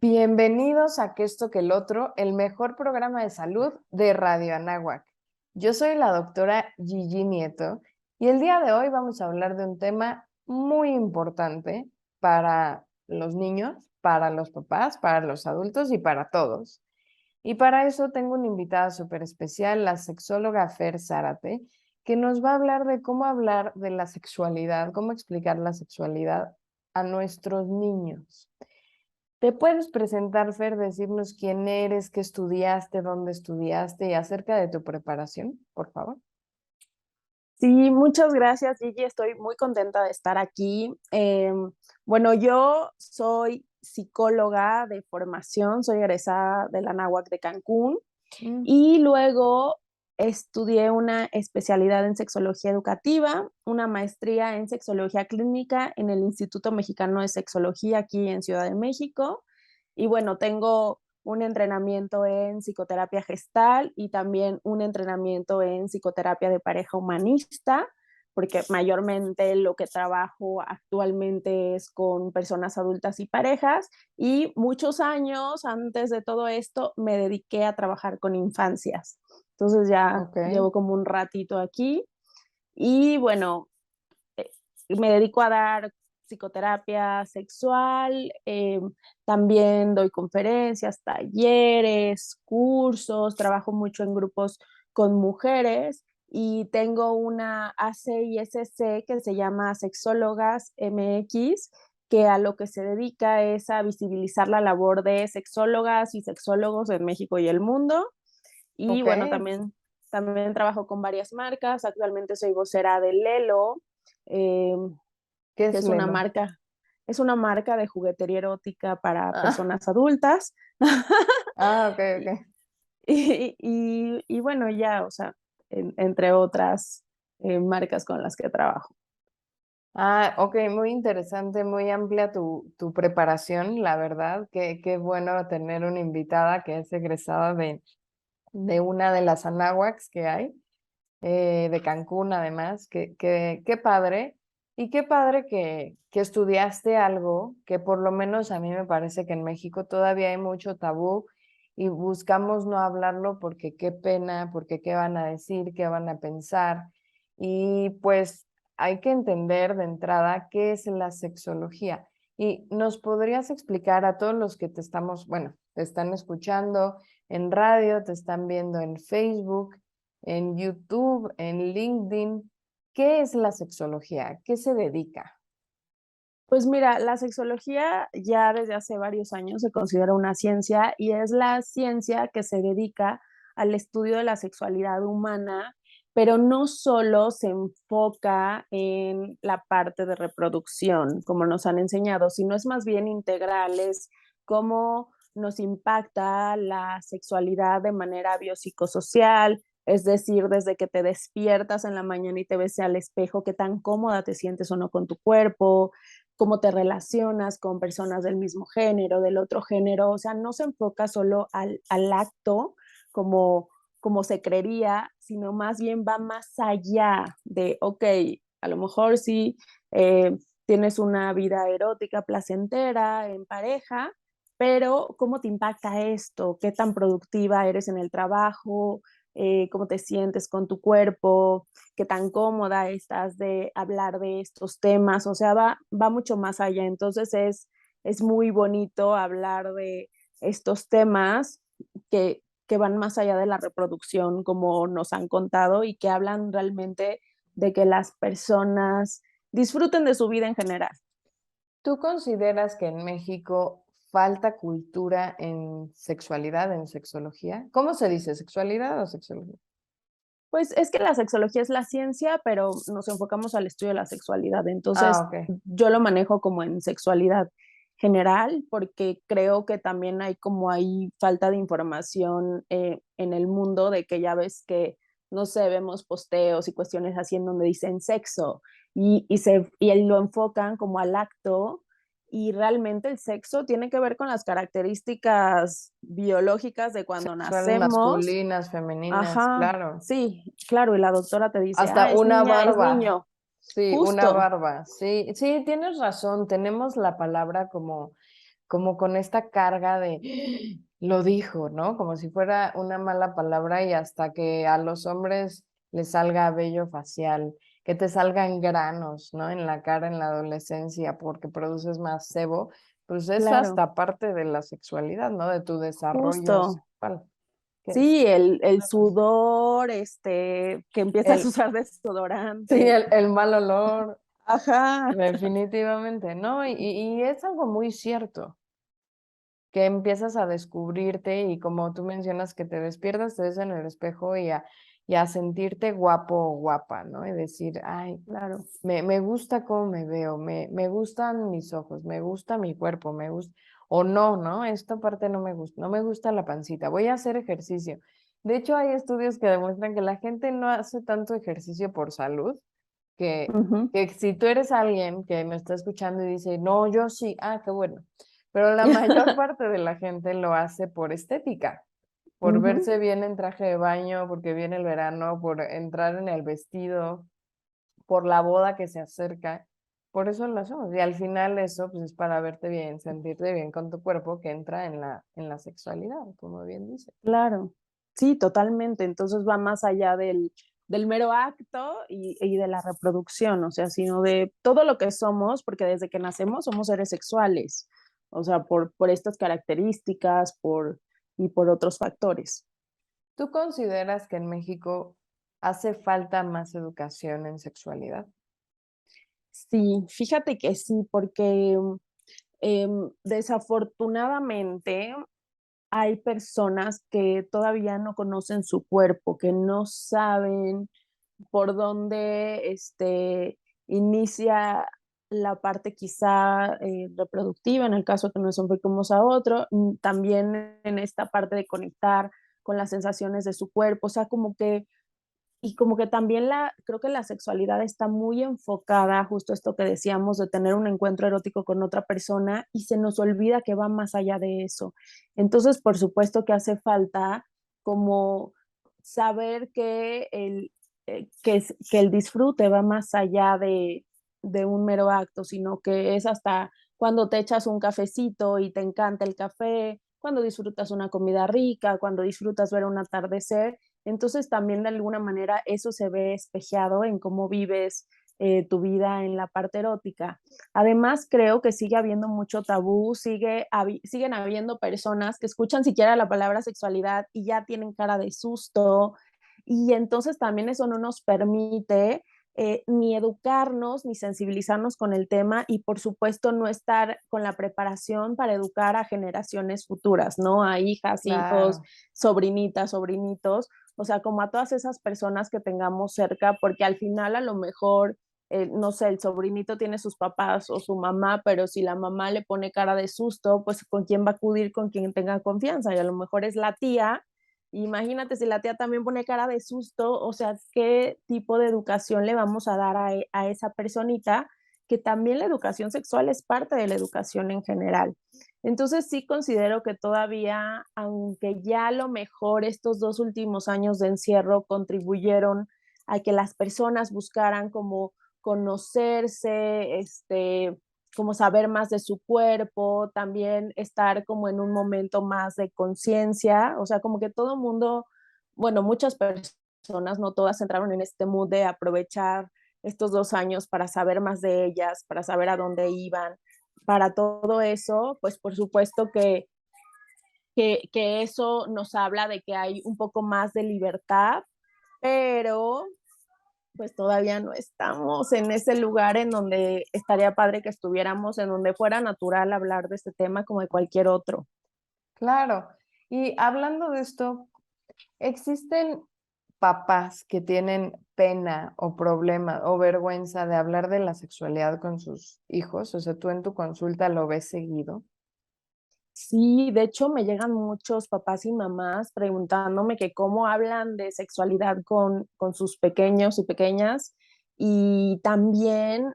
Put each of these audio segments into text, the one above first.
Bienvenidos a Que esto que el otro, el mejor programa de salud de Radio Anáhuac. Yo soy la doctora Gigi Nieto y el día de hoy vamos a hablar de un tema muy importante para los niños, para los papás, para los adultos y para todos. Y para eso tengo una invitada súper especial, la sexóloga Fer Zárate, que nos va a hablar de cómo hablar de la sexualidad, cómo explicar la sexualidad a nuestros niños. ¿Te puedes presentar, Fer, decirnos quién eres, qué estudiaste, dónde estudiaste y acerca de tu preparación, por favor? Sí, muchas gracias, Gigi. Estoy muy contenta de estar aquí. Bueno, yo soy psicóloga de formación, soy egresada de la Anáhuac de Cancún Mm, y luego estudié una especialidad en sexología educativa, una maestría en sexología clínica en el Instituto Mexicano de Sexología aquí en Ciudad de México. Y bueno, tengo un entrenamiento en psicoterapia gestal y también un entrenamiento en psicoterapia de pareja humanista, porque mayormente lo que trabajo actualmente es con personas adultas y parejas, y muchos años antes de todo esto me dediqué a trabajar con infancias. Entonces ya ok, llevo como un ratito aquí y bueno, eh, me dedico a dar psicoterapia sexual, también doy conferencias, talleres, cursos, trabajo mucho en grupos con mujeres y tengo una ACISC que se llama Sexólogas MX, que a lo que se dedica es a visibilizar la labor de sexólogas y sexólogos en México y el mundo. Y ok. bueno, también trabajo con varias marcas. Actualmente soy vocera de Lelo, eh, ¿Qué que es Lelo? es una marca de juguetería erótica para Ah, personas adultas. ok, y, ok. y bueno, ya, o sea, entre otras marcas con las que trabajo. Ah, ok, muy interesante, muy amplia tu preparación, la verdad. Qué bueno tener una invitada que es egresada de una de las anáhuacs que hay. De Cancún además, qué padre. Y qué padre que estudiaste algo que por lo menos a mí me parece que en México todavía hay mucho tabú y buscamos no hablarlo porque qué pena, porque qué van a decir, qué van a pensar. Y pues hay que entender de entrada qué es la sexología. Y nos podrías explicar a todos los que te estamos, bueno, te están escuchando en radio, te están viendo en Facebook, en YouTube, en LinkedIn. ¿Qué es la sexología? ¿A qué se dedica? Pues mira, la sexología ya desde hace varios años se considera una ciencia y es la ciencia que se dedica al estudio de la sexualidad humana, pero no solo se enfoca en la parte de reproducción, como nos han enseñado, sino es más bien integral, es cómo nos impacta la sexualidad de manera biopsicosocial, es decir, desde que te despiertas en la mañana y te ves al espejo, qué tan cómoda te sientes o no con tu cuerpo, cómo te relacionas con personas del mismo género, del otro género, o sea, no se enfoca solo al acto como, como se creería, sino más bien va más allá de, ok, a lo mejor sí tienes una vida erótica, placentera, en pareja, pero ¿cómo te impacta esto? ¿Qué tan productiva eres en el trabajo? ¿Cómo te sientes con tu cuerpo? ¿Qué tan cómoda estás de hablar de estos temas? O sea, va mucho más allá. Entonces es muy bonito hablar de estos temas que van más allá de la reproducción, como nos han contado, y que hablan realmente de que las personas disfruten de su vida en general. ¿Tú consideras que en México falta cultura en sexualidad, en sexología? ¿Cómo se dice? ¿Sexualidad o sexología? Pues es que la sexología es la ciencia, pero nos enfocamos al estudio de la sexualidad. Ah, Entonces, ok. yo lo manejo como en sexualidad general, porque creo que también hay falta de información en el mundo de que ya ves que, no sé, vemos posteos y cuestiones así en donde dicen sexo y lo enfocan como al acto y realmente el sexo tiene que ver con las características biológicas de cuando Sexuales nacemos. masculinas, femeninas, Ajá, claro. sí, claro, y la doctora te dice, Hasta ah, es una niña, es barba. niño, Sí, una justo. barba. Sí, sí, tienes razón. Tenemos la palabra como como con esta carga de lo dijo, ¿no? Como si fuera una mala palabra y hasta que a los hombres les salga vello facial, que te salgan granos, ¿no? En la cara en la adolescencia porque produces más sebo, pues eso Claro, hasta parte de la sexualidad, ¿no? De tu desarrollo justo. sexual. Que es Sí, el una cosa. sudor, que empiezas a El, usar sí, desodorante. el mal olor, Ajá, definitivamente, ¿no? Y es algo muy cierto, que empiezas a descubrirte y como tú mencionas que te despiertas, te ves en el espejo y a sentirte guapo o guapa, ¿no? Y decir, ay, claro. me gusta cómo me veo, me gustan mis ojos, me gusta mi cuerpo, me gusta, o no, ¿no? Esta parte no me gusta, no me gusta la pancita, voy a hacer ejercicio. De hecho, hay estudios que demuestran que la gente no hace tanto ejercicio por salud, que, Ujú. que si tú eres alguien que me está escuchando y dice, no, yo sí, qué bueno. Pero la mayor parte de la gente lo hace por estética, por Ujú. verse bien en traje de baño, porque viene el verano, por entrar en el vestido, por la boda que se acerca. Por eso lo hacemos. Y al final eso pues, es para verte bien, sentirte bien con tu cuerpo que entra en la sexualidad, como bien dice. Claro, sí, totalmente. Entonces va más allá del mero acto y de la reproducción, o sea, sino de todo lo que somos, porque desde que nacemos somos seres sexuales, o sea, por estas características, y por otros factores. ¿Tú consideras que en México hace falta más educación en sexualidad? Sí, fíjate que sí, porque desafortunadamente hay personas que todavía no conocen su cuerpo, que no saben por dónde inicia la parte quizá reproductiva, en el caso que nos enfocemos a otro, también en esta parte de conectar con las sensaciones de su cuerpo, o sea, como que también creo que la sexualidad está muy enfocada, justo esto que decíamos, de tener un encuentro erótico con otra persona y se nos olvida que va más allá de eso. Entonces, por supuesto que hace falta como saber que el disfrute va más allá de un mero acto, sino que es hasta cuando te echas un cafecito y te encanta el café, cuando disfrutas una comida rica, cuando disfrutas ver un atardecer. Entonces también de alguna manera eso se ve espejeado en cómo vives tu vida en la parte erótica. Además, creo que sigue habiendo mucho tabú, siguen habiendo personas que escuchan siquiera la palabra sexualidad y ya tienen cara de susto, y entonces también eso no nos permite ni educarnos ni sensibilizarnos con el tema y por supuesto no estar con la preparación para educar a generaciones futuras, ¿no? A hijas, hijos, Claro, sobrinitas, sobrinitos, o sea, como a todas esas personas que tengamos cerca, porque al final a lo mejor, no sé, el sobrinito tiene sus papás o su mamá, pero si la mamá le pone cara de susto, pues con quién va a acudir, con quien tenga confianza, y a lo mejor es la tía. Imagínate si la tía también pone cara de susto, o sea, ¿qué tipo de educación le vamos a dar a esa personita? Que también la educación sexual es parte de la educación en general. Entonces sí considero que todavía, aunque ya a lo mejor estos 2 últimos años de encierro contribuyeron a que las personas buscaran como conocerse, como saber más de su cuerpo, también estar como en un momento más de conciencia, o sea, como que todo el mundo, bueno, muchas personas, no todas entraron en este mood de aprovechar estos 2 años para saber más de ellas, para saber a dónde iban, para todo eso, pues por supuesto que eso nos habla de que hay un poco más de libertad, pero pues todavía no estamos en ese lugar en donde estaría padre que estuviéramos, en donde fuera natural hablar de este tema como de cualquier otro. claro. Y hablando de esto, ¿existen papás que tienen pena o problema o vergüenza de hablar de la sexualidad con sus hijos? O sea, tú en tu consulta lo ves seguido. Sí, de hecho me llegan muchos papás y mamás preguntándome que cómo hablan de sexualidad con sus pequeños y pequeñas, y también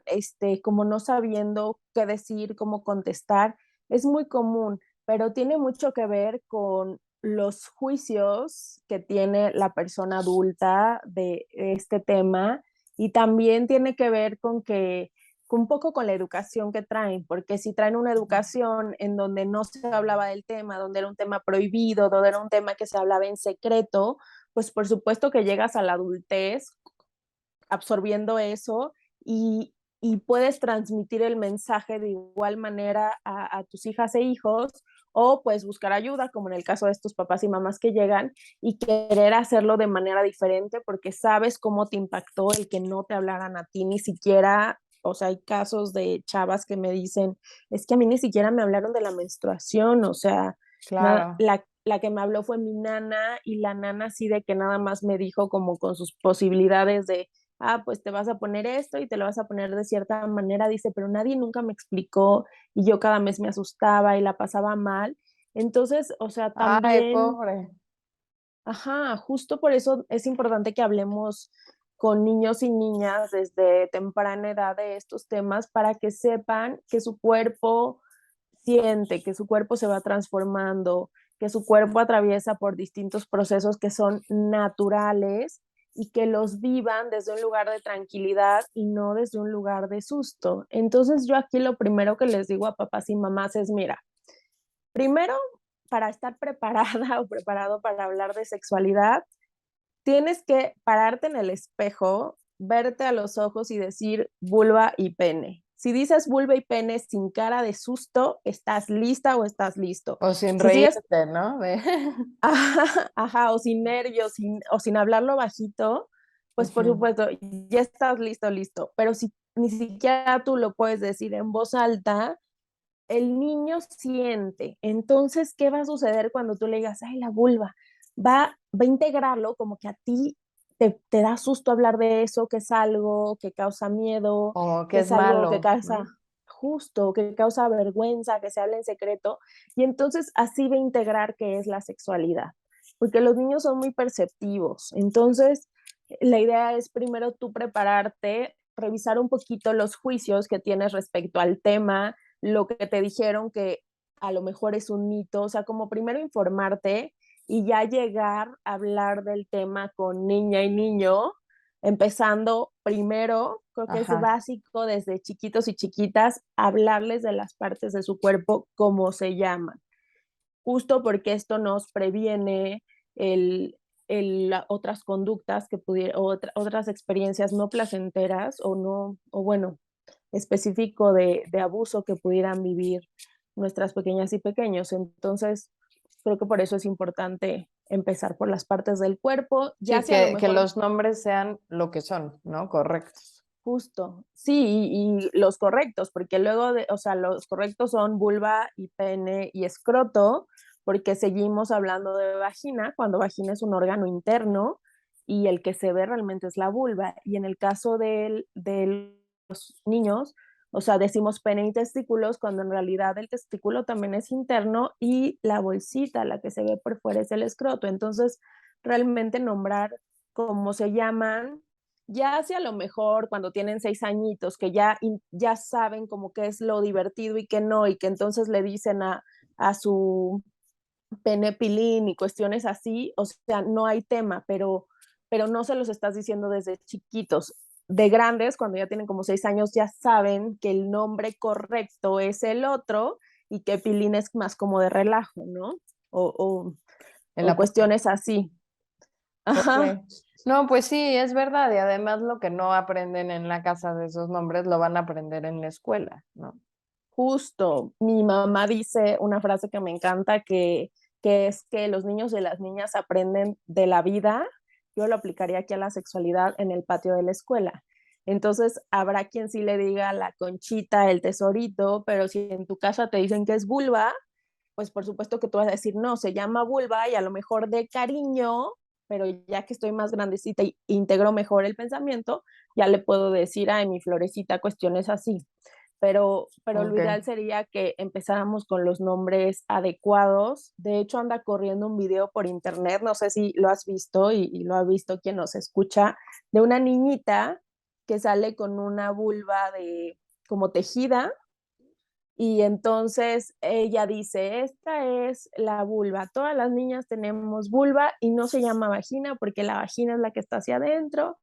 como no sabiendo qué decir, cómo contestar. Es muy común, pero tiene mucho que ver con los juicios que tiene la persona adulta de este tema, y también tiene que ver con que un poco con la educación que traen, porque si traen una educación en donde no se hablaba del tema, donde era un tema prohibido, donde era un tema que se hablaba en secreto, pues por supuesto que llegas a la adultez absorbiendo eso y puedes transmitir el mensaje de igual manera a tus hijas e hijos o puedes buscar ayuda, como en el caso de estos papás y mamás que llegan y querer hacerlo de manera diferente porque sabes cómo te impactó el que no te hablaran a ti ni siquiera. O sea, hay casos de chavas que me dicen, es que a mí ni siquiera me hablaron de la menstruación, o sea, Claro. la que me habló fue mi nana y la nana así de que nada más me dijo como con sus posibilidades de pues te vas a poner esto y te lo vas a poner de cierta manera, dice, pero nadie nunca me explicó y yo cada mes me asustaba y la pasaba mal. Entonces, o sea, Ay, también, pobre. ajá, justo por eso es importante que hablemos con niños y niñas desde temprana edad de estos temas para que sepan que su cuerpo siente, que su cuerpo se va transformando, que su cuerpo atraviesa por distintos procesos que son naturales y que los vivan desde un lugar de tranquilidad y no desde un lugar de susto. Entonces yo aquí lo primero que les digo a papás y mamás es, mira, primero, para estar preparada o preparado para hablar de sexualidad, tienes que pararte en el espejo, verte a los ojos y decir vulva y pene. Si dices vulva y pene sin cara de susto, estás lista o estás listo. O sin Si sigues, reírte, ¿no? ajá, o sin nervios o sin hablarlo bajito, pues por Ujú. supuesto, ya estás listo, listo. Pero si ni siquiera tú lo puedes decir en voz alta, el niño siente. Entonces, ¿qué va a suceder cuando tú le digas, ay, la vulva? Va a integrarlo como que a ti te da susto hablar de eso, que es algo que causa miedo, O que que es es algo que malo, causa ¿no? justo, que causa vergüenza, que se habla en secreto. Y entonces así va a integrar qué es la sexualidad, porque los niños son muy perceptivos. Entonces, la idea es primero tú prepararte, revisar un poquito los juicios que tienes respecto al tema, lo que te dijeron que a lo mejor es un mito, o sea, como primero informarte y ya llegar a hablar del tema con niña y niño, empezando primero, creo que es Ajá. básico desde chiquitos y chiquitas, hablarles de las partes de su cuerpo como se llaman, justo porque esto nos previene el, otras conductas que pudiera, otras experiencias no placenteras o no, o bueno, específico de abuso que pudieran vivir nuestras pequeñas y pequeños. Entonces, creo que por eso es importante empezar por las partes del cuerpo, ya Sí, sea a lo que mejor los nombres sean lo que son, ¿no? Correctos. justo, sí, y los correctos, porque luego, o sea, los correctos son vulva y pene y escroto, porque seguimos hablando de vagina, cuando vagina es un órgano interno y el que se ve realmente es la vulva. Y en el caso de los niños, o sea, decimos pene y testículos, cuando en realidad el testículo también es interno y la bolsita, la que se ve por fuera, es el escroto. Entonces, realmente nombrar cómo se llaman, ya hacia lo mejor cuando tienen 6 añitos, que ya saben como qué es lo divertido y qué no, y que entonces le dicen a su penepilín y cuestiones así, o sea, no hay tema, pero no se los estás diciendo desde chiquitos. De grandes, cuando ya tienen como 6 años, ya saben que el nombre correcto es el otro y que pilín es más como de relajo, ¿no? O, o, El o apodo. cuestiones así. Ok. Ajá, No, pues sí, es verdad. Y además lo que no aprenden en la casa de esos nombres lo van a aprender en la escuela, ¿no? justo. Mi mamá dice una frase que me encanta, que es que los niños y las niñas aprenden de la vida. Yo lo aplicaría aquí a la sexualidad en el patio de la escuela. Entonces, habrá quien sí le diga la conchita, el tesorito, pero si en tu casa te dicen que es vulva, pues por supuesto que tú vas a decir, no, se llama vulva y a lo mejor de cariño, pero ya que estoy más grandecita y integro mejor el pensamiento, ya le puedo decir, ay, mi florecita, cuestiones así. Pero lo Ok. ideal sería que empezáramos con los nombres adecuados. De hecho, anda corriendo un video por internet, no sé si lo has visto y lo ha visto quien nos escucha, de una niñita que sale con una vulva de como tejida y entonces ella dice, esta es la vulva. Todas las niñas tenemos vulva y no se llama vagina porque la vagina es la que está hacia adentro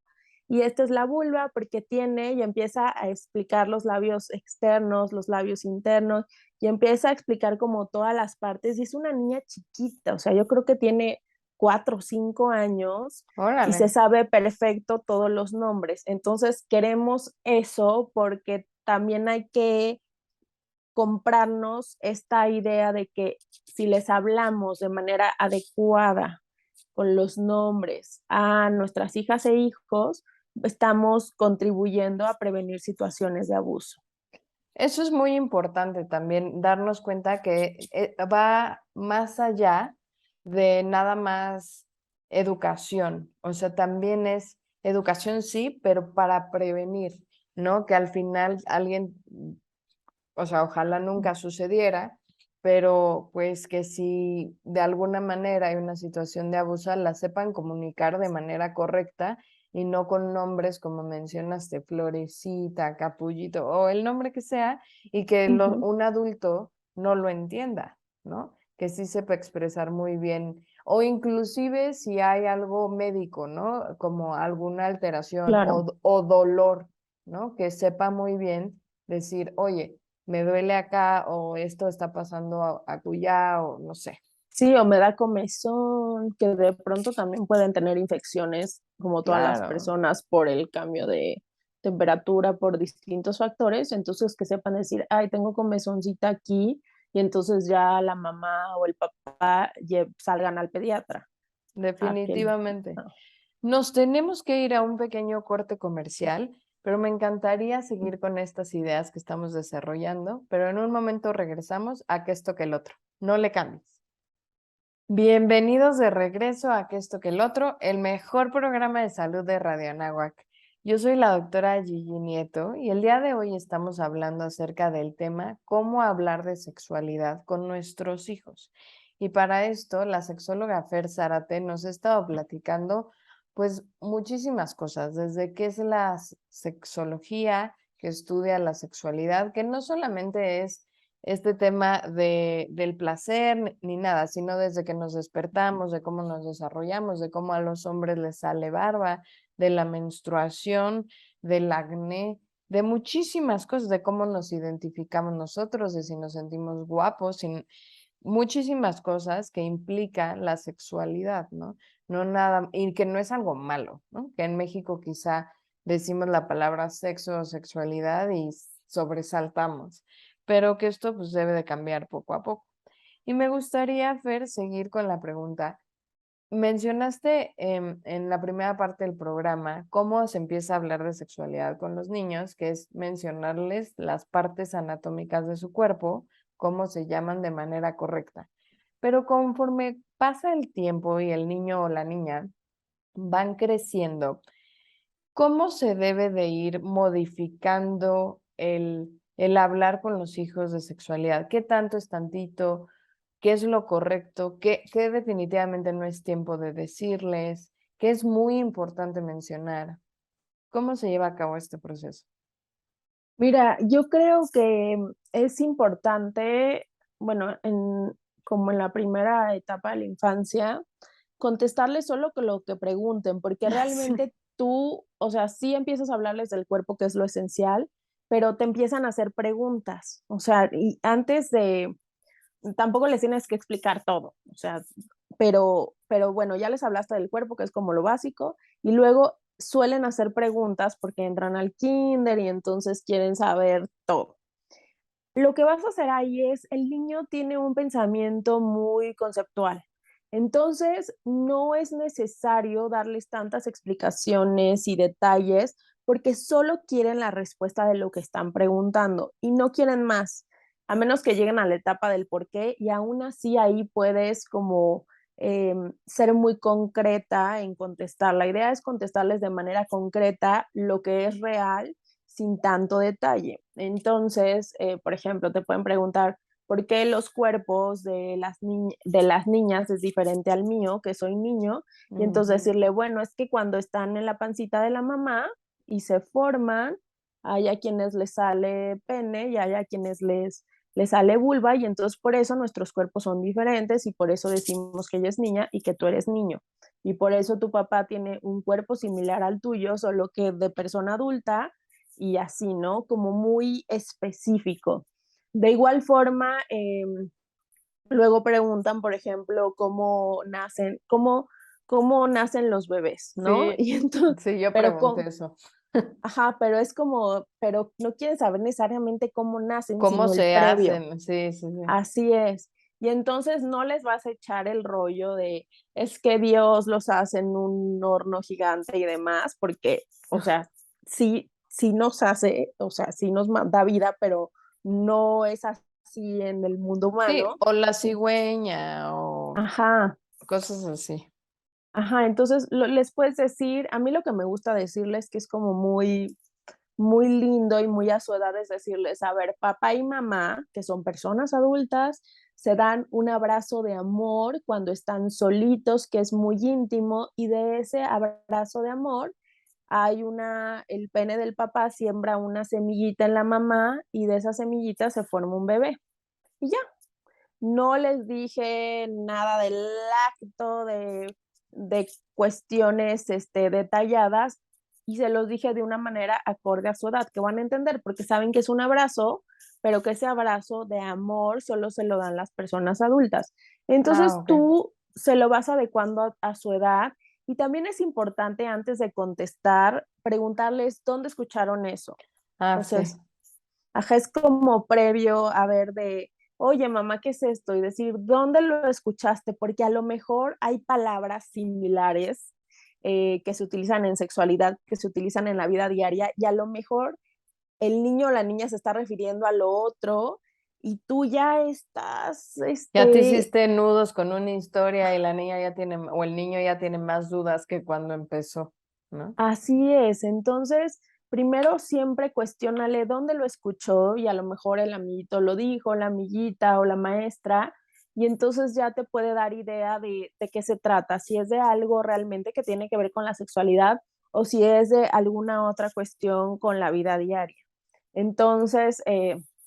y esta es la vulva porque tiene, y empieza a explicar los labios externos, los labios internos, y empieza a explicar como todas las partes, y es una niña chiquita, o sea, yo creo que tiene 4 o 5 años y se Órale. sabe perfecto todos los nombres. Entonces queremos eso porque también hay que comprarnos esta idea de que si les hablamos de manera adecuada con los nombres a nuestras hijas e hijos, estamos contribuyendo a prevenir situaciones de abuso. Eso es muy importante también, darnos cuenta que va más allá de nada más educación. O sea, también es educación, sí, pero para prevenir, ¿no? Que al final alguien, o sea, ojalá nunca sucediera, pero pues que si de alguna manera hay una situación de abuso, la sepan comunicar de manera correcta y no con nombres como mencionaste, Florecita, Capullito o el nombre que sea, y que Uh -huh. un adulto no lo entienda, ¿no? Que sí sepa expresar muy bien, o inclusive si hay algo médico, ¿no? Como alguna alteración Claro. o dolor, ¿no? Que sepa muy bien decir, oye, me duele acá o esto está pasando acullá o no sé. Sí, o me da comezón, que de pronto también pueden tener infecciones, como todas las Claro, personas, por el cambio de temperatura, por distintos factores. Entonces, que sepan decir, ay, tengo comezoncita aquí, y entonces ya la mamá o el papá salgan al pediatra. A que, definitivamente. no. Nos tenemos que ir a un pequeño corte comercial, pero me encantaría seguir con estas ideas que estamos desarrollando, pero en un momento regresamos a que esto que el otro. No le cambies. Bienvenidos de regreso a Que esto que el otro, el mejor programa de salud de Radio Anáhuac. Yo soy la doctora Gigi Nieto y el día de hoy estamos hablando acerca del tema cómo hablar de sexualidad con nuestros hijos. Y para esto, la sexóloga Fer Zárate nos ha estado platicando pues muchísimas cosas, desde qué es la sexología, que estudia la sexualidad, que no solamente es este tema del placer ni nada, sino desde que nos despertamos, de cómo nos desarrollamos, de cómo a los hombres les sale barba, de la menstruación, del acné, de muchísimas cosas, de cómo nos identificamos nosotros, de si nos sentimos guapos, muchísimas cosas que implican la sexualidad, ¿no? No nada, y que no es algo malo, ¿no? Que en México quizá decimos la palabra sexo o sexualidad y sobresaltamos, pero que esto pues debe de cambiar poco a poco. Y me gustaría, Fer, seguir con la pregunta. Mencionaste en la primera parte del programa cómo se empieza a hablar de sexualidad con los niños, que es mencionarles las partes anatómicas de su cuerpo, cómo se llaman de manera correcta. Pero conforme pasa el tiempo y el niño o la niña van creciendo, ¿cómo se debe de ir modificando el hablar con los hijos de sexualidad? ¿Qué tanto es tantito? ¿Qué es lo correcto? ¿Qué definitivamente no es tiempo de decirles? ¿Qué es muy importante mencionar? ¿Cómo se lleva a cabo este proceso? Mira, yo creo que es importante, bueno, como en la primera etapa de la infancia, contestarles solo con lo que pregunten, porque Sí. realmente tú, o sea, sí empiezas a hablarles del cuerpo, que es lo esencial, pero te empiezan a hacer preguntas, o sea, y antes de, tampoco les tienes que explicar todo, o sea, pero bueno, ya les hablaste del cuerpo, que es como lo básico, y luego suelen hacer preguntas porque entran al kinder y entonces quieren saber todo. Lo que vas a hacer ahí es, el niño tiene un pensamiento muy conceptual. Entonces, no es necesario darles tantas explicaciones y detalles porque solo quieren la respuesta de lo que están preguntando y no quieren más, a menos que lleguen a la etapa del por qué y aún así ahí puedes como ser muy concreta en contestar. La idea es contestarles de manera concreta lo que es real sin tanto detalle. Entonces, por ejemplo, te pueden preguntar por qué los cuerpos de las niñas es diferente al mío, que soy niño, y entonces Ujú. decirle, bueno, es que cuando están en la pancita de la mamá y se forman, hay a quienes les sale pene y hay a quienes les sale vulva, y entonces por eso nuestros cuerpos son diferentes y por eso decimos que ella es niña y que tú eres niño. y por eso tu papá tiene un cuerpo similar al tuyo, solo que de persona adulta y así, ¿no? Como muy específico. De igual forma, luego preguntan, por ejemplo, cómo nacen los bebés, ¿no? Sí, Y entonces, sí, yo pero pregunté con, eso. ajá, pero es como, pero no quieren saber necesariamente cómo nacen, ¿Cómo sino el se previo. hacen? Sí, sí, sí. Así es. Y entonces no les vas a echar el rollo de, es que Dios los hace en un horno gigante y demás, porque, o sea, sí, sí nos hace, o sea, sí nos da vida, pero no es así en el mundo Sí, humano. o la cigüeña o Ajá, cosas así. ajá. Entonces les puedes decir, a mí lo que me gusta decirles que es como muy, muy lindo y muy a su edad es decirles, a ver, papá y mamá, que son personas adultas, se dan un abrazo de amor cuando están solitos, que es muy íntimo, y de ese abrazo de amor el pene del papá siembra una semillita en la mamá y de esa semillita se forma un bebé. Y ya, no les dije nada del acto, de cuestiones detalladas, y se los dije de una manera acorde a su edad, que van a entender, porque saben que es un abrazo, pero que ese abrazo de amor solo se lo dan las personas adultas. Ah, Entonces ok. tú se lo vas adecuando a su edad, y también es importante antes de contestar, preguntarles dónde escucharon eso. Ah, O sea, sí. ajá, es como previo a ver de, oye, mamá, ¿qué es esto? Y decir, ¿dónde lo escuchaste? Porque a lo mejor hay palabras similares que se utilizan en sexualidad, que se utilizan en la vida diaria, y a lo mejor el niño o la niña se está refiriendo a lo otro y tú ya estás, Ya te hiciste nudos con una historia y la niña ya tiene, o el niño ya tiene más dudas que cuando empezó, ¿no? así es. Entonces, primero siempre cuestiónale dónde lo escuchó y a lo mejor el amiguito lo dijo, la amiguita o la maestra, y entonces ya te puede dar idea de qué se trata, si es de algo realmente que tiene que ver con la sexualidad o si es de alguna otra cuestión con la vida diaria. Entonces,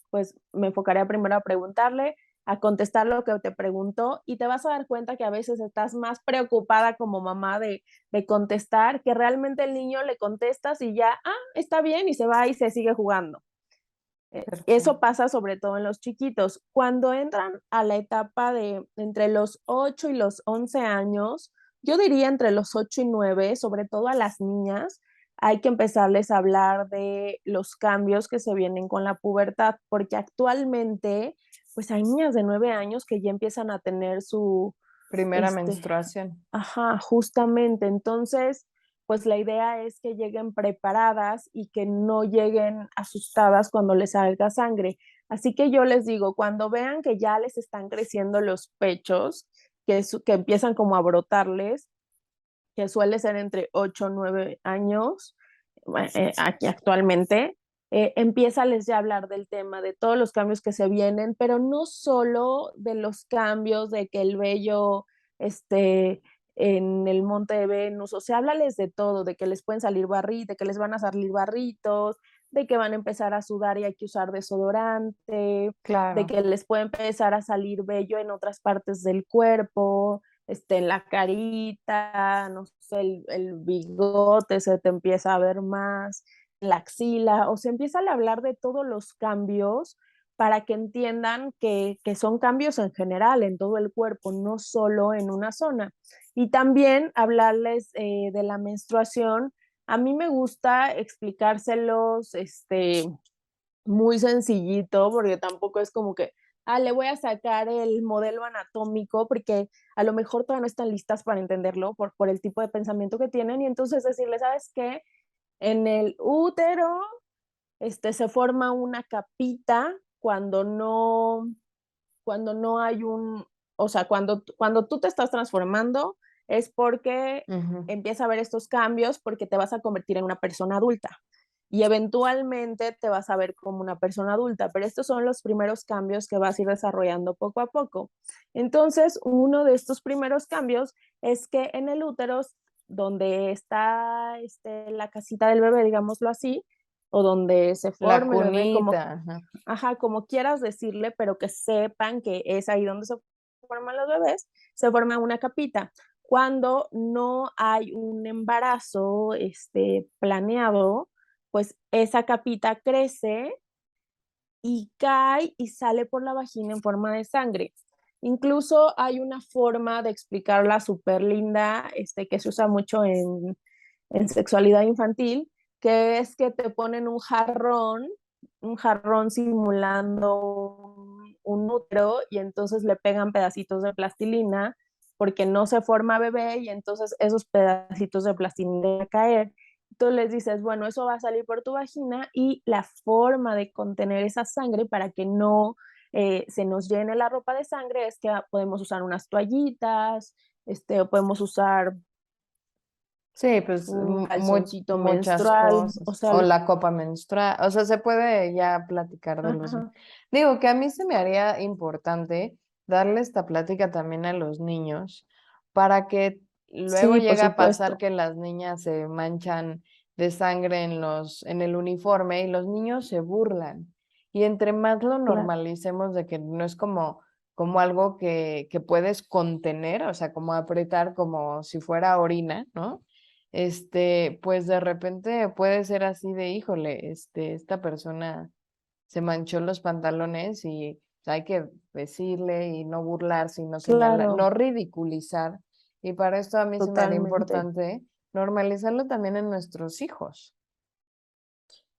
pues me enfocaré primero a preguntarle, a contestar lo que te preguntó, y te vas a dar cuenta que a veces estás más preocupada como mamá de contestar, que realmente el niño le contestas y ya, está bien, y se va y se sigue jugando. Eso Perfecto. pasa sobre todo en los chiquitos. Cuando entran a la etapa de entre los 8 y los 11 años, yo diría entre los 8 y 9, sobre todo a las niñas, hay que empezarles a hablar de los cambios que se vienen con la pubertad, porque actualmente, pues hay niñas de 9 años que ya empiezan a tener Primera este, menstruación. ajá, justamente. Entonces, pues la idea es que lleguen preparadas y que no lleguen asustadas cuando les salga sangre. Así que yo les digo, cuando vean que ya les están creciendo los pechos, que empiezan como a brotarles, que suele ser entre 8 o 9 años, aquí actualmente, empiézales ya a hablar del tema, de todos los cambios que se vienen, pero no solo de los cambios de que el vello esté en el monte de Venus, o sea, háblales de todo, de que les pueden salir barritos, de que les van a salir barritos, de que van a empezar a sudar y hay que usar desodorante, de Claro. que les puede empezar a salir vello en otras partes del cuerpo, en la carita, no sé, el bigote se te empieza a ver más, la axila, o se empieza a hablar de todos los cambios para que entiendan que son cambios en general, en todo el cuerpo, no solo en una zona. Y también hablarles de la menstruación. A mí me gusta explicárselos, muy sencillito, porque tampoco es como que, le voy a sacar el modelo anatómico, porque a lo mejor todavía no están listas para entenderlo por el tipo de pensamiento que tienen, y entonces decirles, ¿sabes qué? En el útero, se forma una capita cuando no hay o sea, cuando tú te estás transformando es porque Ujú. empieza a haber estos cambios porque te vas a convertir en una persona adulta y eventualmente te vas a ver como una persona adulta, pero estos son los primeros cambios que vas a ir desarrollando poco a poco. Entonces, uno de estos primeros cambios es que en el útero, donde está la casita del bebé, digámoslo así, o donde se La forma el bebé, como cunita. Ajá. ajá, como quieras decirle, pero que sepan que es ahí donde se forman los bebés, se forma una capita. Cuando no hay un embarazo planeado, pues esa capita crece y cae y sale por la vagina en forma de sangre. Incluso hay una forma de explicarla súper linda, que se usa mucho en sexualidad infantil, que es que te ponen un jarrón simulando un útero y entonces le pegan pedacitos de plastilina porque no se forma bebé y entonces esos pedacitos de plastilina van a caer. Tú les dices, bueno, eso va a salir por tu vagina y la forma de contener esa sangre para que no se nos llene la ropa de sangre es que podemos usar unas toallitas, o podemos usar Sí, pues un calzoncito muchas menstrual, o cosas. sea, O la copa menstrual. O sea, se puede ya platicar de los... ajá, Digo que a mí se me haría importante darle esta plática también a los niños para que luego sí, por llega a pasar supuesto, que las niñas se manchan de sangre en el uniforme y los niños se burlan. Y entre más lo claro, normalicemos de que no es como algo que puedes contener, o sea, como apretar como si fuera orina, ¿no? Pues de repente puede ser así de, híjole, esta persona se manchó los pantalones y hay que decirle y no burlarse y no señalar, claro, no ridiculizar. Y para esto a mí se me haría totalmente. importante normalizarlo también en nuestros hijos.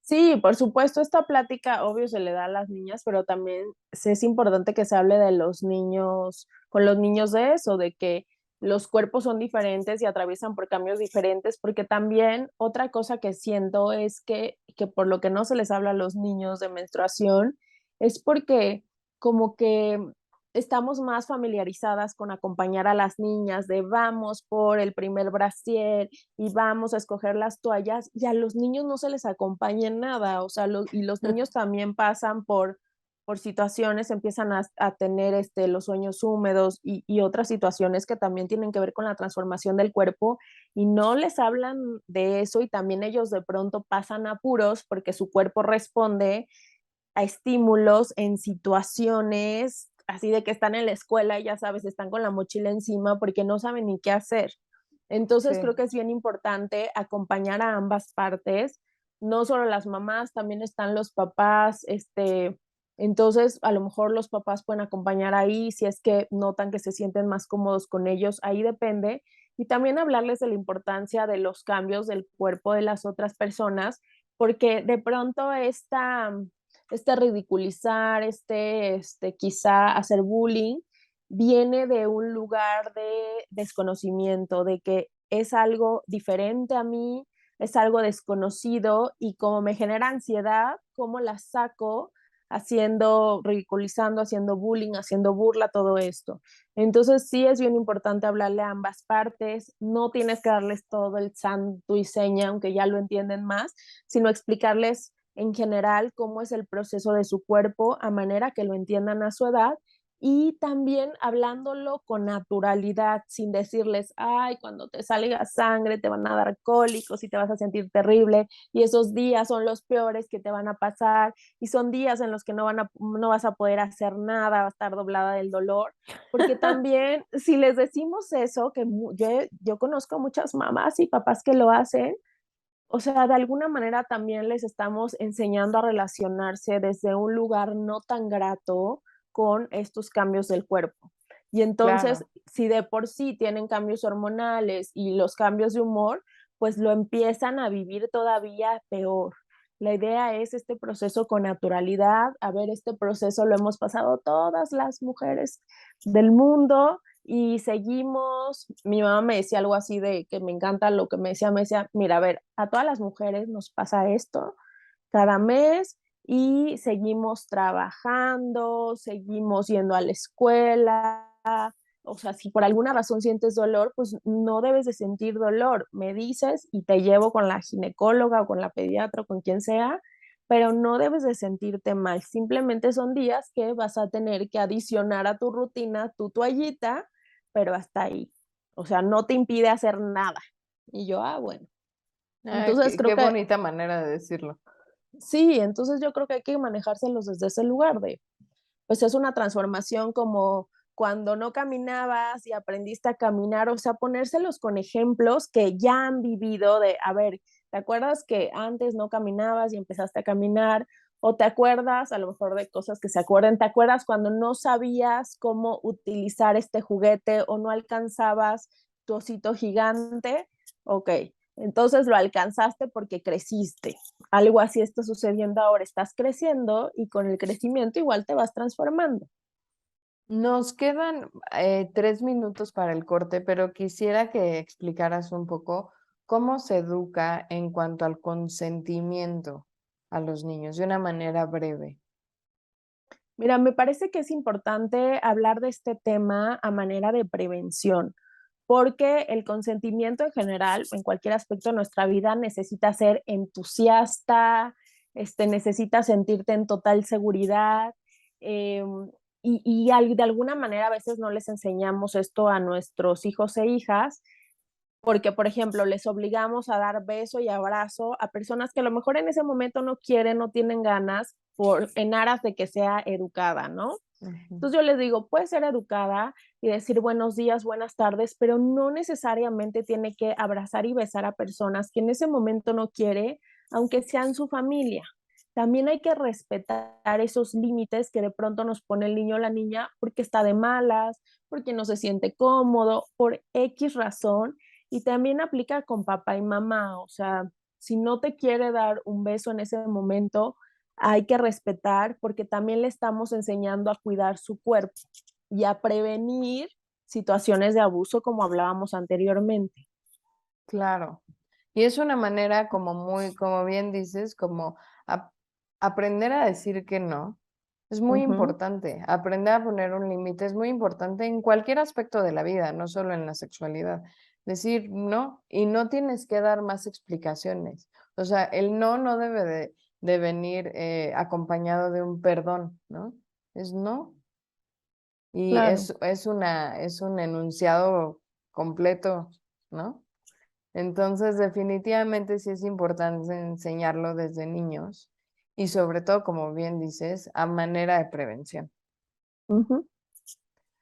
Sí, por supuesto, esta plática obvio se le da a las niñas, pero también es importante que se hable de los niños, con los niños de eso, de que los cuerpos son diferentes y atraviesan por cambios diferentes, porque también otra cosa que siento es que por lo que no se les habla a los niños de menstruación es porque como que estamos más familiarizadas con acompañar a las niñas de vamos por el primer brasier y vamos a escoger las toallas y a los niños no se les acompaña en nada, o sea, y los niños también pasan por situaciones, empiezan a tener los sueños húmedos y otras situaciones que también tienen que ver con la transformación del cuerpo y no les hablan de eso y también ellos de pronto pasan apuros porque su cuerpo responde a estímulos en situaciones así de que están en la escuela y ya sabes, están con la mochila encima porque no saben ni qué hacer. Entonces creo Sí, que es bien importante acompañar a ambas partes, no solo las mamás, también están los papás, entonces a lo mejor los papás pueden acompañar ahí si es que notan que se sienten más cómodos con ellos, ahí depende. Y también hablarles de la importancia de los cambios del cuerpo de las otras personas, porque de pronto ridiculizar, quizá hacer bullying, viene de un lugar de desconocimiento, de que es algo diferente a mí, es algo desconocido y como me genera ansiedad, ¿cómo la saco? Haciendo, ridiculizando, haciendo bullying, haciendo burla, todo esto. Entonces sí es bien importante hablarle a ambas partes, no tienes que darles todo el santo y seña, aunque ya lo entienden más, sino explicarles en general cómo es el proceso de su cuerpo a manera que lo entiendan a su edad y también hablándolo con naturalidad, sin decirles, ay, cuando te salga sangre te van a dar cólicos y te vas a sentir terrible y esos días son los peores que te van a pasar y son días en los que no vas a poder hacer nada, va a estar doblada del dolor, porque también si les decimos eso, que yo conozco muchas mamás y papás que lo hacen, o sea, de alguna manera también les estamos enseñando a relacionarse desde un lugar no tan grato con estos cambios del cuerpo. Y entonces, claro. si de por sí tienen cambios hormonales y los cambios de humor, pues lo empiezan a vivir todavía peor. La idea es este proceso con naturalidad. A ver, este proceso lo hemos pasado todas las mujeres del mundo y seguimos, mi mamá me decía algo así de que me encanta lo que me decía, mira, a ver, a todas las mujeres nos pasa esto cada mes y seguimos trabajando, seguimos yendo a la escuela, o sea, si por alguna razón sientes dolor, pues no debes de sentir dolor, me dices y te llevo con la ginecóloga o con la pediatra o con quien sea, pero no debes de sentirte mal, simplemente son días que vas a tener que adicionar a tu rutina tu toallita, pero hasta ahí. O sea, no te impide hacer nada. Y yo, bueno. Ah, Entonces creo qué que bonita manera de decirlo. sí, entonces yo creo que hay que manejárselos desde ese lugar de, pues es una transformación como cuando no caminabas y aprendiste a caminar, o sea, ponérselos con ejemplos que ya han vivido de, a ver, ¿te acuerdas que antes no caminabas y empezaste a caminar? O te acuerdas, a lo mejor de cosas que se acuerden, ¿te acuerdas cuando no sabías cómo utilizar este juguete o no alcanzabas tu osito gigante? Ok, entonces lo alcanzaste porque creciste. Algo así está sucediendo ahora, estás creciendo y con el crecimiento igual te vas transformando. Nos quedan 3 minutos para el corte, pero quisiera que explicaras un poco cómo se educa en cuanto al consentimiento a los niños de una manera breve. Mira, me parece que es importante hablar de este tema a manera de prevención, porque el consentimiento en general, en cualquier aspecto de nuestra vida, necesita ser entusiasta, necesita sentirte en total seguridad. eh, de alguna manera a veces no les enseñamos esto a nuestros hijos e hijas, porque, por ejemplo, les obligamos a dar beso y abrazo a personas que a lo mejor en ese momento no quieren, no tienen ganas, en aras de que sea educada, ¿no? Ujú. Entonces yo les digo, puede ser educada y decir buenos días, buenas tardes, pero no necesariamente tiene que abrazar y besar a personas que en ese momento no quiere, aunque sean su familia. También hay que respetar esos límites que de pronto nos pone el niño o la niña porque está de malas, porque no se siente cómodo, por X razón. Y también aplica con papá y mamá, o sea, si no te quiere dar un beso en ese momento, hay que respetar porque también le estamos enseñando a cuidar su cuerpo y a prevenir situaciones de abuso como hablábamos anteriormente. Claro. Y es una manera como muy, como bien dices, como ap- aprender a decir que no. Es muy Ujú, importante. Aprender a poner un límite es muy importante en cualquier aspecto de la vida, no solo en la sexualidad. Decir no y no tienes que dar más explicaciones. O sea, el no no debe de venir acompañado de un perdón, ¿no? Es no. Y claro. es un enunciado completo, ¿no? Entonces, definitivamente sí es importante enseñarlo desde niños y sobre todo, como bien dices, a manera de prevención. Ujú,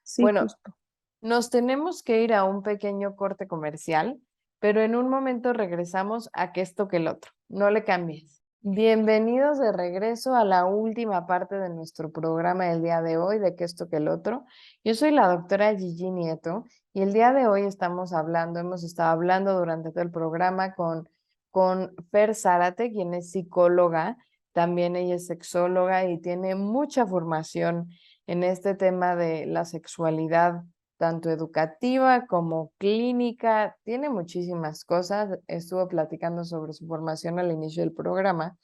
sí, Bueno, justo. nos tenemos que ir a un pequeño corte comercial, pero en un momento regresamos a que esto que el otro. No le cambies. Bienvenidos de regreso a la última parte de nuestro programa del día de hoy, de que esto que el otro. Yo soy la doctora Gigi Nieto y el día de hoy hemos estado hablando durante todo el programa con Fer Zárate, quien es psicóloga, también ella es sexóloga y tiene mucha formación en este tema de la sexualidad, tanto educativa como clínica. Tiene muchísimas cosas. Estuvo platicando sobre su formación al inicio del programa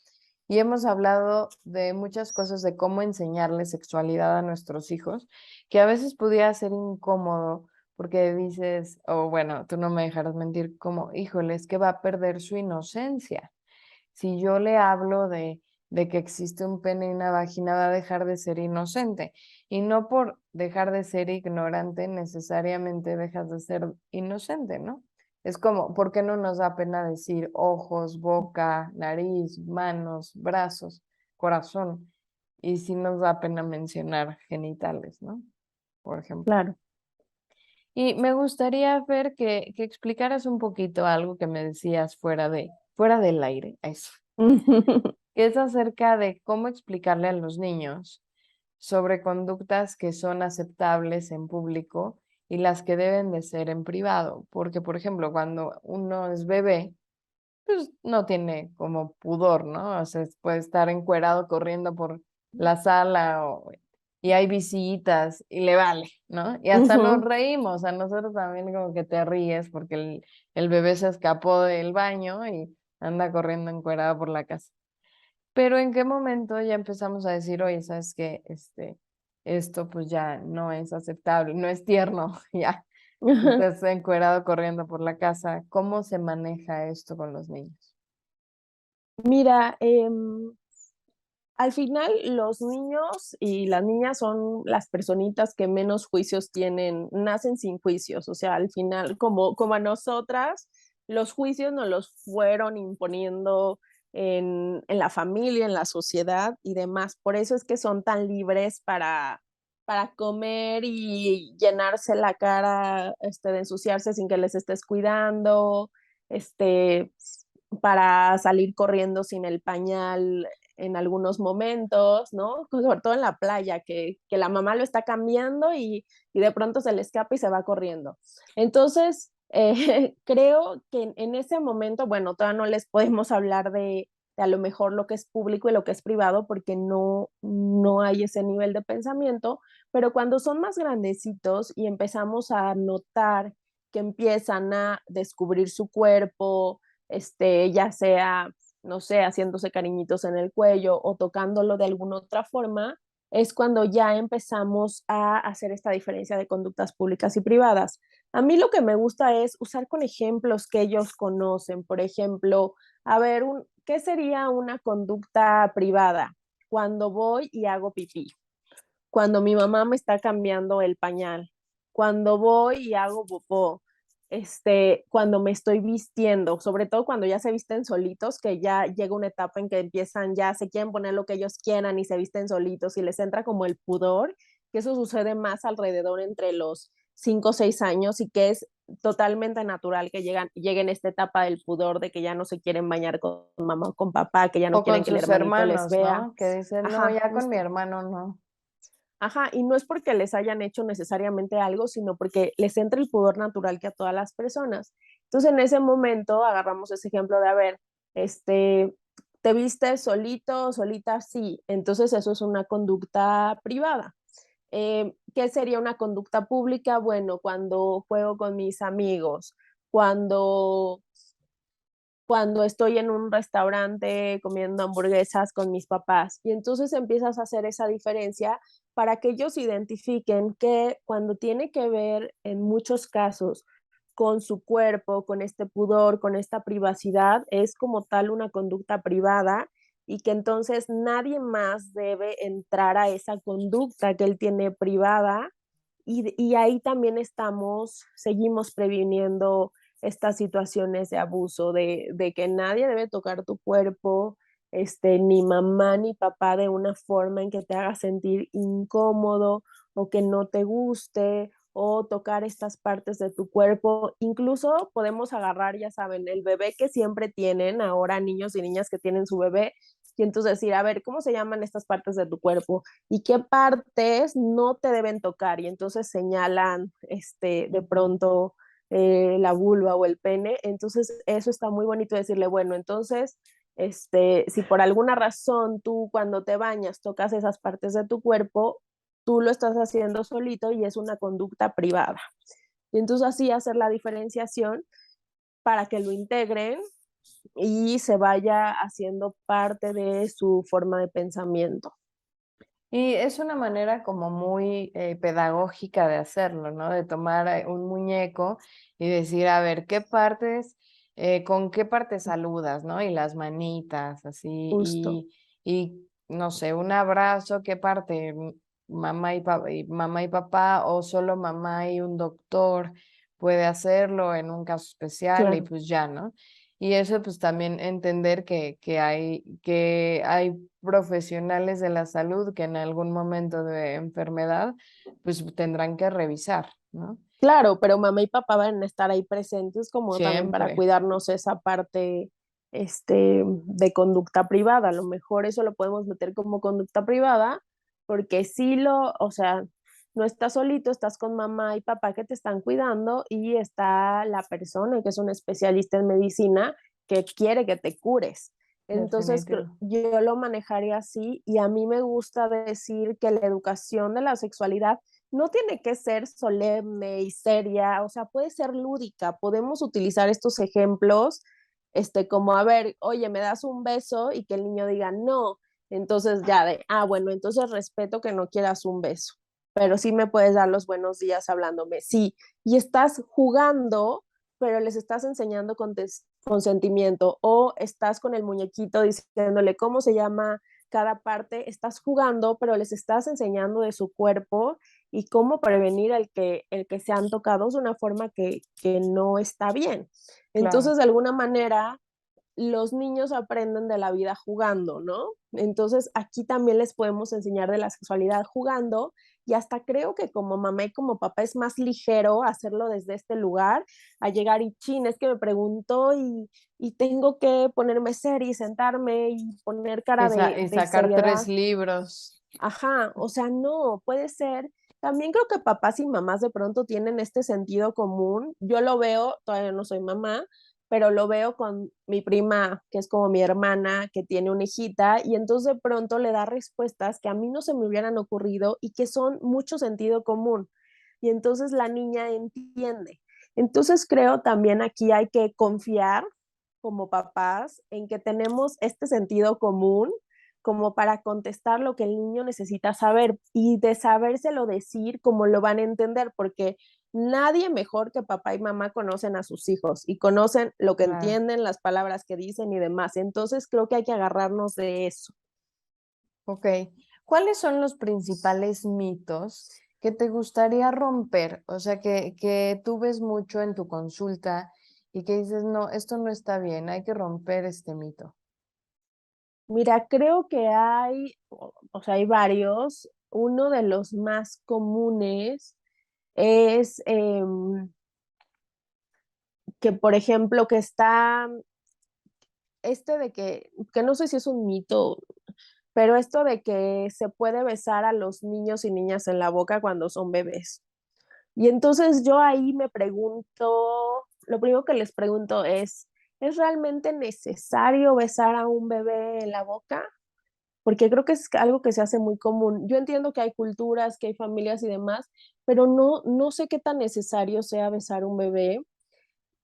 y hemos hablado de muchas cosas de cómo enseñarle sexualidad a nuestros hijos, que a veces pudiera ser incómodo porque dices, o bueno, tú no me dejarás mentir, como, híjole, es que va a perder su inocencia. Si yo le hablo de que existe un pene y una vagina, va a dejar de ser inocente. Y no por dejar de ser ignorante, necesariamente dejas de ser inocente, ¿no? Es como, ¿por qué no nos da pena decir ojos, boca, nariz, manos, brazos, corazón? Y sí nos da pena mencionar genitales, ¿no? Por ejemplo. Claro. Y me gustaría ver que explicaras un poquito algo que me decías fuera del aire, eso que es acerca de cómo explicarle a los niños sobre conductas que son aceptables en público y las que deben de ser en privado. Porque, por ejemplo, cuando uno es bebé, pues no tiene como pudor, ¿no? O sea, puede estar encuerado corriendo por la sala y hay visitas y le vale, ¿no? Y hasta nos Ujú, reímos, a nosotros también como que te ríes porque el bebé se escapó del baño y anda corriendo encuerado por la casa. Pero ¿en qué momento ya empezamos a decir, oye, sabes que esto pues ya no es aceptable, no es tierno, ya, que ujú. estés encuerado corriendo por la casa? ¿Cómo se maneja esto con los niños? Mira, al final los niños y las niñas son las personitas que menos juicios tienen, nacen sin juicios, o sea, al final, como a nosotras, los juicios nos los fueron imponiendo en la familia, en la sociedad y demás. Por eso es que son tan libres para comer y llenarse la cara, de ensuciarse sin que les estés cuidando, este, para salir corriendo sin el pañal en algunos momentos, ¿no? Sobre todo en la playa, que la mamá lo está cambiando y de pronto se le escapa y se va corriendo. Entonces, creo que en ese momento, bueno, todavía no les podemos hablar de a lo mejor lo que es público y lo que es privado, porque no hay ese nivel de pensamiento, pero cuando son más grandecitos y empezamos a notar que empiezan a descubrir su cuerpo, ya sea, no sé, haciéndose cariñitos en el cuello o tocándolo de alguna otra forma, es cuando ya empezamos a hacer esta diferencia de conductas públicas y privadas. A mí lo que me gusta es usar con ejemplos que ellos conocen. Por ejemplo, a ver, ¿qué sería una conducta privada? Cuando voy y hago pipí, cuando mi mamá me está cambiando el pañal, cuando voy y hago popó, cuando me estoy vistiendo, sobre todo cuando ya se visten solitos, que ya llega una etapa en que empiezan, ya se quieren poner lo que ellos quieran y se visten solitos y les entra como el pudor, que eso sucede más alrededor entre los 5 o 6 años y que es totalmente natural que lleguen a esta etapa del pudor de que ya no se quieren bañar con mamá o con papá, que ya no O con quieren que el sus hermanito les hermanos, vea. ¿no? Que dicen, no, Ajá, ya con mi justo. hermano no. Ajá, y no es porque les hayan hecho necesariamente algo, sino porque les entra el pudor natural que a todas las personas. Entonces, en ese momento agarramos ese ejemplo de, a ver, ¿te viste solito, solita? Sí. Entonces, eso es una conducta privada. ¿Qué sería una conducta pública? Bueno, cuando juego con mis amigos, cuando cuando estoy en un restaurante comiendo hamburguesas con mis papás. Y entonces empiezas a hacer esa diferencia para que ellos identifiquen que cuando tiene que ver en muchos casos con su cuerpo, con este pudor, con esta privacidad, es como tal una conducta privada y que entonces nadie más debe entrar a esa conducta que él tiene privada y ahí también seguimos previniendo estas situaciones de abuso, de que nadie debe tocar tu cuerpo, ni mamá ni papá de una forma en que te haga sentir incómodo o que no te guste o tocar estas partes de tu cuerpo. Incluso podemos agarrar, ya saben, el bebé que siempre tienen ahora niños y niñas que tienen su bebé y entonces decir, a ver, ¿cómo se llaman estas partes de tu cuerpo? ¿Y qué partes no te deben tocar? Y entonces señalan, de pronto la vulva o el pene. Entonces, eso está muy bonito decirle, bueno, entonces, si por alguna razón tú cuando te bañas tocas esas partes de tu cuerpo, tú lo estás haciendo solito y es una conducta privada. Y entonces así hacer la diferenciación para que lo integren y se vaya haciendo parte de su forma de pensamiento. Y es una manera como muy pedagógica de hacerlo, ¿no? De tomar un muñeco y decir, a ver, ¿qué partes, con qué partes saludas, ¿no? Y las manitas, así, Justo, y no sé, un abrazo, ¿qué parte? Mamá y papá, o solo mamá y un doctor puede hacerlo en un caso especial y claro. pues ya, ¿no? Y eso pues también entender que hay profesionales de la salud que en algún momento de enfermedad, pues tendrán que revisar, ¿no? Claro, pero mamá y papá van a estar ahí presentes como también para Siempre. cuidarnos esa parte, de conducta privada. A lo mejor eso lo podemos meter como conducta privada, porque sí o sea, no estás solito, estás con mamá y papá que te están cuidando y está la persona que es un especialista en medicina que quiere que te cures. Entonces, Definitivo. yo lo manejaría así y a mí me gusta decir que la educación de la sexualidad no tiene que ser solemne y seria, o sea, puede ser lúdica. Podemos utilizar estos ejemplos, como, a ver, oye, me das un beso y que el niño diga no. Entonces ya bueno, entonces respeto que no quieras un beso, pero sí me puedes dar los buenos días hablándome. Sí, y estás jugando, pero les estás enseñando con consentimiento o estás con el muñequito diciéndole cómo se llama cada parte, estás jugando, pero les estás enseñando de su cuerpo y cómo prevenir el que sean tocados de una forma que no está bien. Claro. Entonces, de alguna manera, los niños aprenden de la vida jugando, ¿no? Entonces, aquí también les podemos enseñar de la sexualidad jugando y hasta creo que como mamá y como papá es más ligero hacerlo desde este lugar, a llegar y chin, es que me preguntó y tengo que ponerme seria y sentarme y poner cara Y de sacar seriedad. 3 libros. Ajá, o sea, no, puede ser. También creo que papás y mamás de pronto tienen este sentido común. Yo lo veo, todavía no soy mamá, pero lo veo con mi prima, que es como mi hermana, que tiene una hijita, y entonces de pronto le da respuestas que a mí no se me hubieran ocurrido y que son mucho sentido común. Y entonces la niña entiende. Entonces creo también aquí hay que confiar como papás en que tenemos este sentido común como para contestar lo que el niño necesita saber y de sabérselo decir como lo van a entender, porque nadie mejor que papá y mamá conocen a sus hijos y conocen lo que Claro. entienden, las palabras que dicen y demás. Entonces creo que hay que agarrarnos de eso. Ok. ¿Cuáles son los principales mitos que te gustaría romper? O sea, que tú ves mucho en tu consulta y que dices, no, esto no está bien, hay que romper este mito. Mira, creo que hay, o sea, hay varios. Uno de los más comunes es que, por ejemplo, que está este de que no sé si es un mito, pero esto de que se puede besar a los niños y niñas en la boca cuando son bebés. Y entonces yo ahí me pregunto, lo primero que les pregunto ¿es realmente necesario besar a un bebé en la boca? Porque creo que es algo que se hace muy común. Yo entiendo que hay culturas, que hay familias y demás, pero no sé qué tan necesario sea besar a un bebé,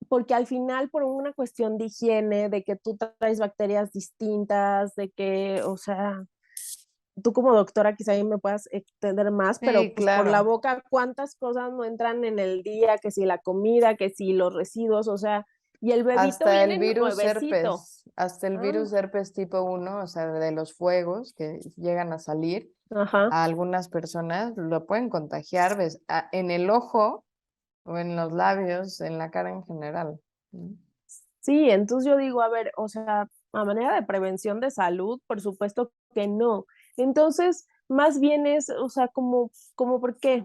porque al final por una cuestión de higiene, de que tú traes bacterias distintas, de que, o sea, tú como doctora quizá ahí me puedas entender más, pero Sí, pues por la claro. boca, ¿cuántas cosas no entran en el día? Que si la comida, que si los residuos, o sea, y el bebito Hasta el viene virus nuevecito. herpes, hasta el Ah, virus herpes tipo 1, o sea, de los fuegos que llegan a salir ajá. a algunas personas, lo pueden contagiar en el ojo o en los labios, en la cara en general. ¿No? Sí, entonces yo digo, a ver, o sea, a manera de prevención de salud, por supuesto que no. Entonces, más bien es, o sea, como ¿por qué?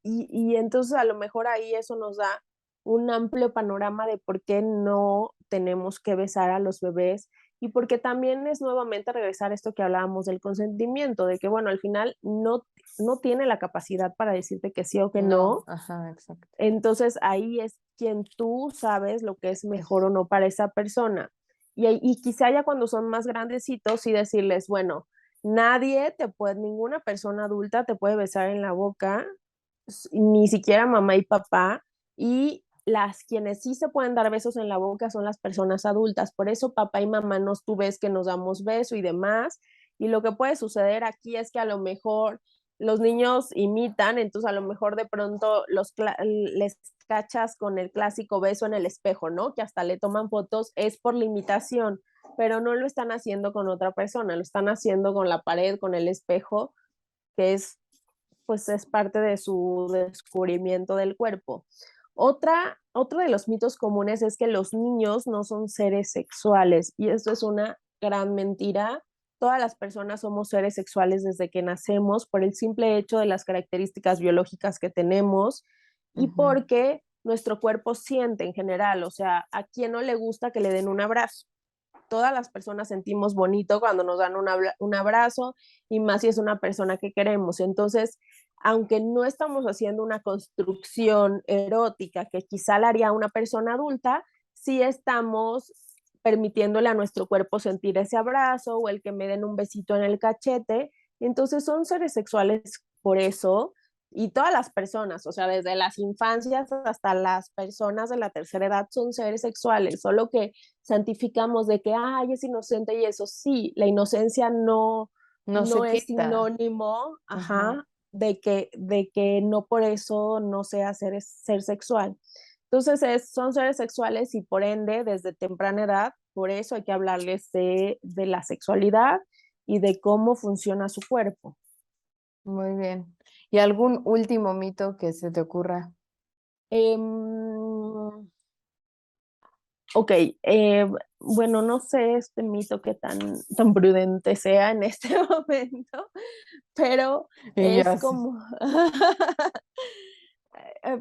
Y entonces a lo mejor ahí eso nos da un amplio panorama de por qué no tenemos que besar a los bebés y porque también es nuevamente regresar a esto que hablábamos del consentimiento, de que bueno, al final no tiene la capacidad para decirte que sí o que No, no, ajá, exacto. entonces ahí es quien tú sabes lo que es mejor Es- o no para esa persona. Y quizá ya cuando son más grandecitos, sí decirles, bueno, ninguna persona adulta te puede besar en la boca, ni siquiera mamá y papá, y las quienes sí se pueden dar besos en la boca son las personas adultas. Por eso papá y mamá tú ves que nos damos beso y demás. Y lo que puede suceder aquí es que a lo mejor los niños imitan, entonces a lo mejor de pronto les cachas con el clásico beso en el espejo, ¿no? Que hasta le toman fotos, es por la imitación, pero no lo están haciendo con otra persona, lo están haciendo con la pared, con el espejo, que pues es parte de su descubrimiento del cuerpo. Otro de los mitos comunes es que los niños no son seres sexuales y esto es una gran mentira. Todas las personas somos seres sexuales desde que nacemos por el simple hecho de las características biológicas que tenemos y Ujú. porque nuestro cuerpo siente en general, o sea, ¿a quién no le gusta que le den un abrazo? Todas las personas sentimos bonito cuando nos dan un abrazo y más si es una persona que queremos. Entonces, aunque no estamos haciendo una construcción erótica que quizá la haría una persona adulta, sí estamos permitiéndole a nuestro cuerpo sentir ese abrazo o el que me den un besito en el cachete. Entonces son seres sexuales por eso y todas las personas, o sea, desde las infancias hasta las personas de la tercera edad son seres sexuales, solo que santificamos de que, ay, es inocente y eso sí, la inocencia No se no es quita. sinónimo, Ajá. ajá, de que no por eso no sea ser sexual. Entonces son seres sexuales y por ende, desde temprana edad, por eso hay que hablarles de la sexualidad y de cómo funciona su cuerpo. Muy bien. ¿Y algún último mito que se te ocurra? Em, Ok, bueno, no sé este mito que tan prudente sea en este momento, pero Y yo es así. como,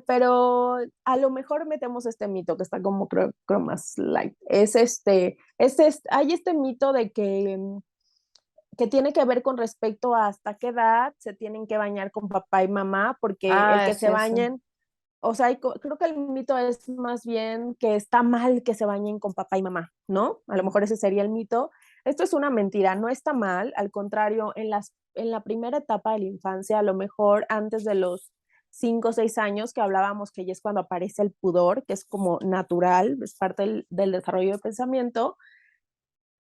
pero a lo mejor metemos este mito que está como creo más light. Hay este mito de que tiene que ver con respecto a hasta qué edad se tienen que bañar con papá y mamá, porque el Ah, que se sí, sí. bañen, o sea, creo que el mito es más bien que está mal que se bañen con papá y mamá, ¿no? A lo mejor ese sería el mito. Esto es una mentira, no está mal, al contrario, en la primera etapa de la infancia, a lo mejor antes de los 5 o 6 años que hablábamos que ya es cuando aparece el pudor, que es como natural, es parte del desarrollo de pensamiento,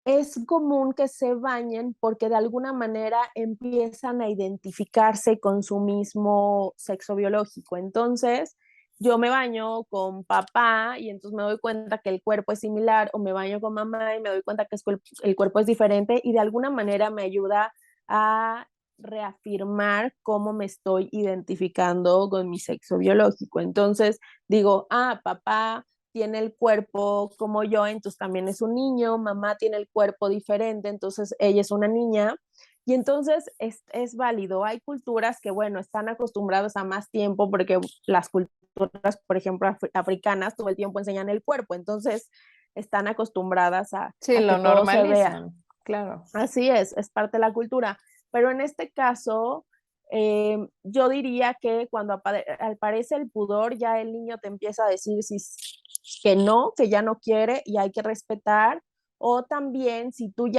es común que se bañen porque de alguna manera empiezan a identificarse con su mismo sexo biológico. Entonces, yo me baño con papá y entonces me doy cuenta que el cuerpo es similar, o me baño con mamá y me doy cuenta que el cuerpo es diferente, y de alguna manera me ayuda a reafirmar cómo me estoy identificando con mi sexo biológico. Entonces digo, papá tiene el cuerpo como yo, entonces también es un niño, mamá tiene el cuerpo diferente, entonces ella es una niña, y entonces es válido. Hay culturas que, bueno, están acostumbradas a más tiempo porque las culturas, por ejemplo, africanas, todo el tiempo enseñan el cuerpo, entonces están acostumbradas Sí, a que lo todo se vea. normalizan, claro. Así es parte de la cultura. Pero en este caso, yo diría que cuando aparece el pudor, ya el niño te empieza a decir que no, que ya no quiere y hay que respetar. O también, si tú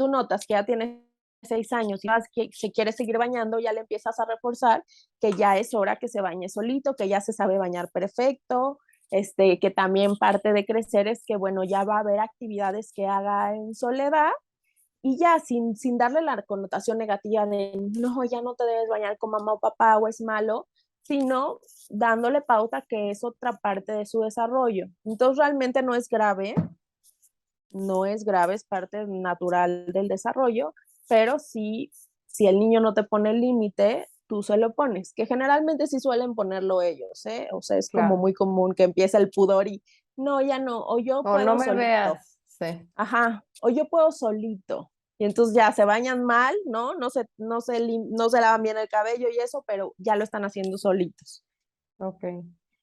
notas que ya tiene 6 años y que se quiere seguir bañando, ya le empiezas a reforzar que ya es hora que se bañe solito, que ya se sabe bañar perfecto. Que también parte de crecer es que, bueno, ya va a haber actividades que haga en soledad, y ya sin darle la connotación negativa de no, ya no te debes bañar con mamá o papá o es malo, sino dándole pauta que es otra parte de su desarrollo. Entonces realmente no es grave, no es grave, es parte natural del desarrollo, pero sí, si el niño no te pone el límite, tú se lo pones, que generalmente sí suelen ponerlo ellos, ¿eh? O sea, es como Claro. muy común que empiece el pudor y no, ya no, o yo O no puedo me solito. veas, sí, Ajá, o yo puedo solito. Y entonces ya se bañan mal, ¿no? No se lavan bien el cabello y eso, pero ya lo están haciendo solitos. ok.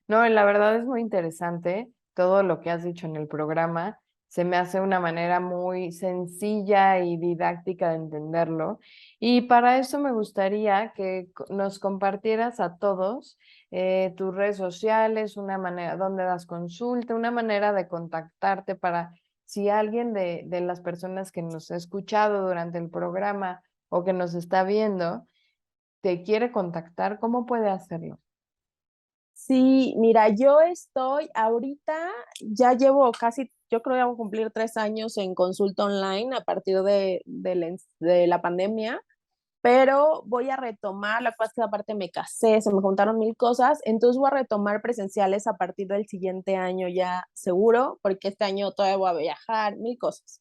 No, la verdad es muy interesante todo lo que has dicho en el programa. Se me hace una manera muy sencilla y didáctica de entenderlo. Y para eso me gustaría que nos compartieras a todos tus redes sociales, una manera donde das consulta, una manera de contactarte para si alguien de las personas que nos ha escuchado durante el programa o que nos está viendo te quiere contactar, ¿cómo puede hacerlo? Sí, mira, yo estoy ahorita, ya llevo casi, yo creo que voy a cumplir 3 años en consulta online a partir de la pandemia, pero voy a retomar, la cosa es que aparte me casé, se me juntaron mil cosas, entonces voy a retomar presenciales a partir del siguiente año ya seguro, porque este año todavía voy a viajar, mil cosas.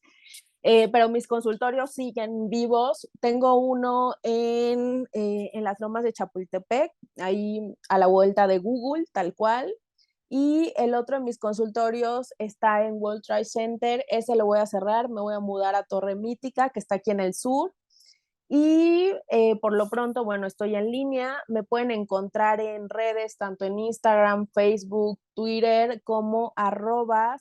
Pero mis consultorios siguen vivos. Tengo uno en las lomas de Chapultepec, ahí a la vuelta de Google, tal cual. Y el otro de mis consultorios está en World Trade Center. Ese lo voy a cerrar, me voy a mudar a Torre Mítica, que está aquí en el sur. Y por lo pronto, bueno, estoy en línea. Me pueden encontrar en redes, tanto en Instagram, Facebook, Twitter, como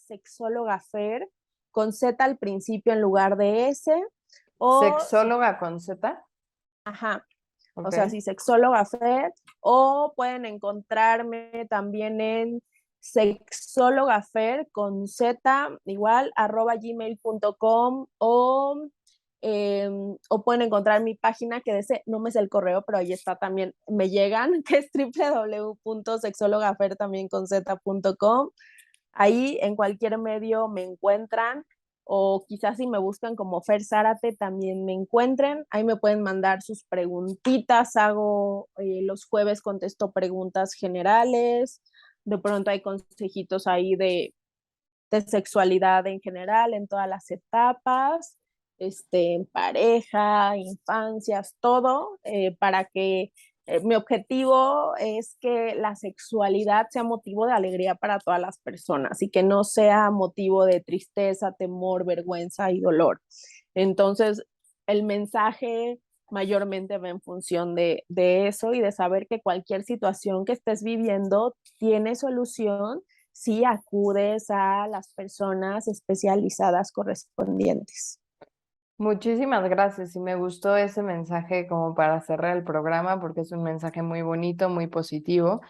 @sexólogafer, con Z al principio en lugar de S. O, Sexóloga con Z, ajá, o sea, ok. sí, sexólogafer. O pueden encontrarme también en sexólogafer con Z, igual, @gmail.com, o pueden encontrar mi página, que de ese no me sé el correo, pero ahí está también, me llegan, que es www.sexólogafer también con z.com. Ahí en cualquier medio me encuentran, o quizás si me buscan como Fer Zárate también me encuentren. Ahí me pueden mandar sus preguntitas, los jueves contesto preguntas generales, de pronto hay consejitos ahí de sexualidad en general, en todas las etapas, en pareja, infancias, todo, para que Mi objetivo es que la sexualidad sea motivo de alegría para todas las personas y que no sea motivo de tristeza, temor, vergüenza y dolor. Entonces, el mensaje mayormente va en función de eso y de saber que cualquier situación que estés viviendo tiene solución si acudes a las personas especializadas correspondientes. Muchísimas gracias y me gustó ese mensaje como para cerrar el programa porque es un mensaje muy bonito, muy positivo.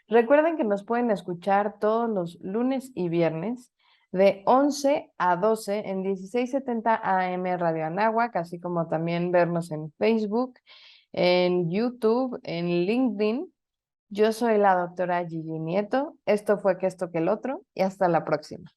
Recuerden que nos pueden escuchar todos los lunes y viernes de 11 a 12 en 1670 AM Radio Anáhuac, así como también vernos en Facebook, en YouTube, en LinkedIn. Yo soy la doctora Gigi Nieto. Esto fue Que esto que el otro y hasta la próxima.